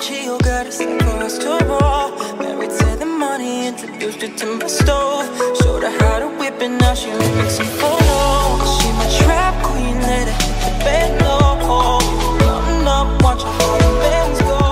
Geo got us like for us to roll. Married to the money, introduced her to my stove. Showed her how to whip and now she makes some photos. She my trap queen, let her hit the bed low. Button up, watch her how the bands go.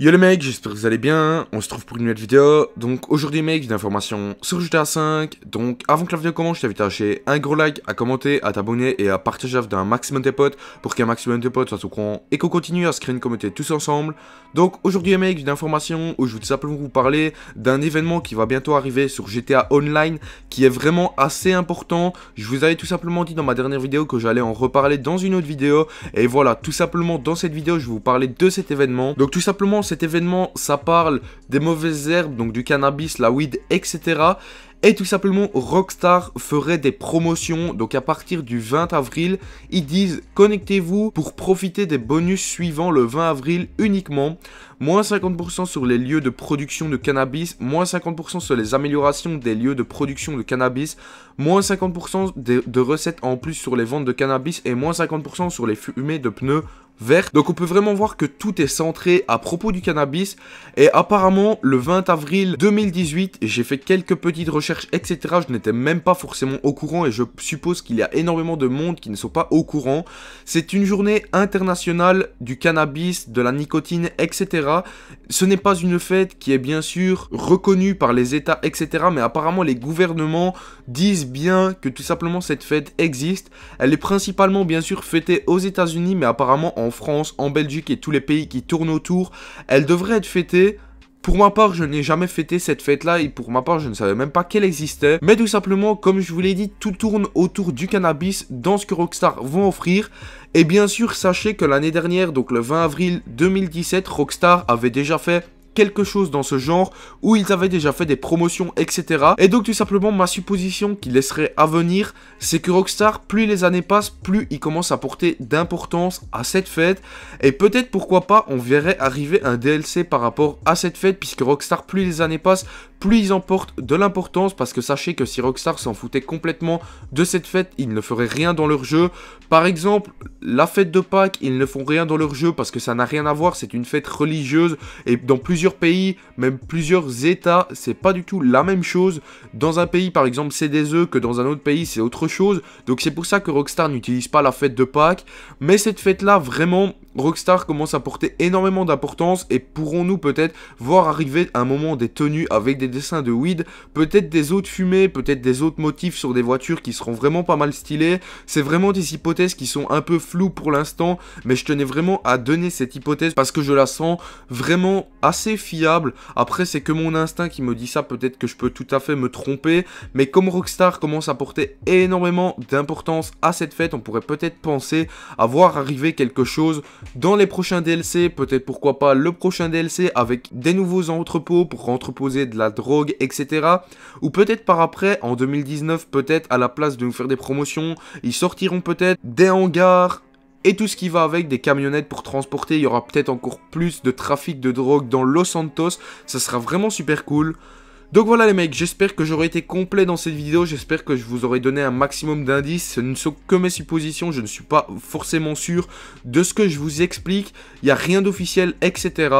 Yo les mecs, j'espère que vous allez bien, on se trouve pour une nouvelle vidéo. Donc aujourd'hui mec, une information sur GTA 5. Donc avant que la vidéo commence, je t'invite à lâcher un gros like, à commenter, à t'abonner et à partager d'un maximum de tes potes pour qu'un maximum de potes soient au courant et qu'on continue à se créer une communauté tous ensemble. Donc aujourd'hui les mecs, une information où je veux tout simplement vous parler d'un événement qui va bientôt arriver sur GTA Online qui est vraiment assez important. Je vous avais tout simplement dit dans ma dernière vidéo que j'allais en reparler dans une autre vidéo. Et voilà, tout simplement dans cette vidéo, je vais vous parler de cet événement. Donc tout simplement, cet événement, ça parle des mauvaises herbes, donc du cannabis, la weed, etc. Et tout simplement, Rockstar ferait des promotions. Donc à partir du 20 avril, ils disent connectez-vous pour profiter des bonus suivants le 20 avril uniquement. Moins 50% sur les lieux de production de cannabis, moins 50% sur les améliorations des lieux de production de cannabis, moins 50% de recettes en plus sur les ventes de cannabis et moins 50% sur les fumées de pneus verts. Donc on peut vraiment voir que tout est centré à propos du cannabis. Et apparemment le 20 avril 2018, j'ai fait quelques petites recherches etc. Je n'étais même pas forcément au courant et je suppose qu'il y a énormément de monde qui ne sont pas au courant. C'est une journée internationale du cannabis, de la nicotine, etc. Ce n'est pas une fête qui est bien sûr reconnue par les États, etc. Mais apparemment les gouvernements disent bien que tout simplement cette fête existe. Elle est principalement bien sûr fêtée aux États-Unis, mais apparemment en France, en Belgique et tous les pays qui tournent autour, elle devrait être fêtée. Pour ma part, je n'ai jamais fêté cette fête-là et pour ma part, je ne savais même pas qu'elle existait. Mais tout simplement, comme je vous l'ai dit, tout tourne autour du cannabis dans ce que Rockstar vont offrir. Et bien sûr, sachez que l'année dernière, donc le 20 avril 2017, Rockstar avait déjà fait quelque chose dans ce genre où ils avaient déjà fait des promotions etc. Et donc tout simplement ma supposition qui laisserait à venir, c'est que Rockstar, plus les années passent, plus ils commencent à porter d'importance à cette fête. Et peut-être pourquoi pas on verrait arriver un DLC par rapport à cette fête, puisque Rockstar, plus les années passent, plus ils en portent de l'importance. Parce que sachez que si Rockstar s'en foutait complètement de cette fête, ils ne feraient rien dans leur jeu. Par exemple, la fête de Pâques, ils ne font rien dans leur jeu parce que ça n'a rien à voir, c'est une fête religieuse et dans plusieurs pays, même plusieurs états, c'est pas du tout la même chose. Dans un pays par exemple c'est des œufs, que dans un autre pays c'est autre chose. Donc c'est pour ça que Rockstar n'utilise pas la fête de Pâques. Mais cette fête là vraiment, Rockstar commence à porter énormément d'importance. Et pourrons-nous peut-être voir arriver un moment des tenues avec des dessins de weed, peut-être des autres fumées, peut-être des autres motifs sur des voitures qui seront vraiment pas mal stylés. C'est vraiment des hypothèses qui sont un peu floues pour l'instant, mais je tenais vraiment à donner cette hypothèse parce que je la sens vraiment assez fiable. Après c'est que mon instinct qui me dit ça, peut-être que je peux tout à fait me tromper, mais comme Rockstar commence à porter énormément d'importance à cette fête, on pourrait peut-être penser à voir arriver quelque chose dans les prochains DLC, peut-être pourquoi pas le prochain DLC avec des nouveaux entrepôts pour entreposer de la drogue, etc. Ou peut-être par après, en 2019, peut-être à la place de nous faire des promotions, ils sortiront peut-être des hangars et tout ce qui va avec, des camionnettes pour transporter. Il y aura peut-être encore plus de trafic de drogue dans Los Santos, ça sera vraiment super cool. Donc voilà les mecs, j'espère que j'aurai été complet dans cette vidéo, j'espère que je vous aurai donné un maximum d'indices. Ce ne sont que mes suppositions, je ne suis pas forcément sûr de ce que je vous explique, il n'y a rien d'officiel, etc.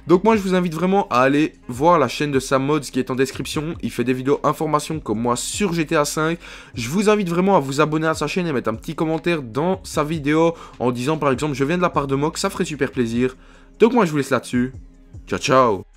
Donc moi je vous invite vraiment à aller voir la chaîne de Sam Mods qui est en description. Il fait des vidéos informations comme moi sur GTA 5. Je vous invite vraiment à vous abonner à sa chaîne et mettre un petit commentaire dans sa vidéo en disant par exemple je viens de la part de Mock, ça ferait super plaisir. Donc moi je vous laisse là-dessus. Ciao ciao.